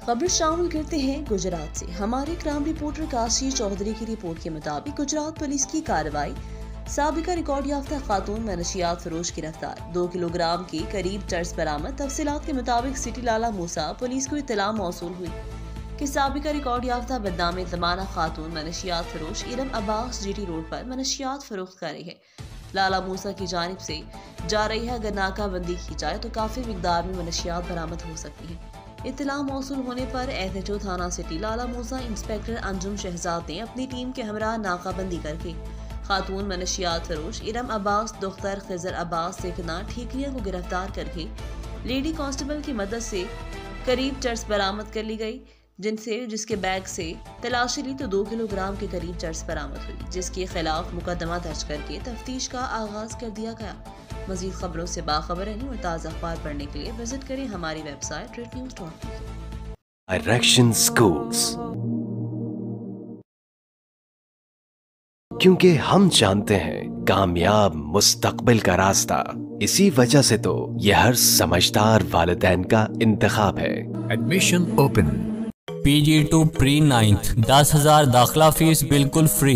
खबर शामिल करते हैं गुजरात से। हमारे क्राइम रिपोर्टर काशी चौधरी की रिपोर्ट के मुताबिक गुजरात पुलिस की कार्रवाई, साबिका रिकॉर्ड याफ्ता खातून मनशियात फरोश गिरफ्तार, 2 किलोग्राम की करीब चर्स बरामद। तफसीलात के मुताबिक सिटी लाला मूसा पुलिस को इत्तला मौसूल हुई कि साबिका रिकॉर्ड याफ्ता बदनाम ज़माना खातून मनशियात फरोश इरम अब्बास जीटी रोड पर मनशियात फरोख्त कर रही है। लाला मूसा की जानिब से जा रही है, अगर नाकाबंदी की जाए तो काफी मिकदार में मनशियात बरामद हो सकती है। इत्तला मौसूल होने पर SHO थाना सिटी लाला मूसा इंस्पेक्टर अंजुम शहजाद ने अपनी टीम के हमरा नाकाबंदी करके खातून मनशियात फरोश इरम अब्बास दुख्तर खिजर अब्बास सेकना ठीकरिया को गिरफ्तार करके लेडी कांस्टेबल की मदद से करीब चर्स बरामद कर ली गई, जिसके बैग से तलाशी ली तो 2 किलोग्राम के करीब चर्स बरामद हुई, जिसके खिलाफ मुकदमा दर्ज करके तफ्तीश का आगाज कर दिया गया। मजीद खबरों से बाखबर रहने और ताज़ा अखबार पढ़ने के लिए विजिट करें हमारी वेबसाइट rednews.com। डायरेक्शन स्कूल्स, क्योंकि हम जानते हैं कामयाब मुस्तकबिल का रास्ता, इसी वजह से तो यह हर समझदार वालिदैन का इंतखाब है। Admission open. PG2 pre 9th 10,000 दाखिला फीस बिल्कुल फ्री।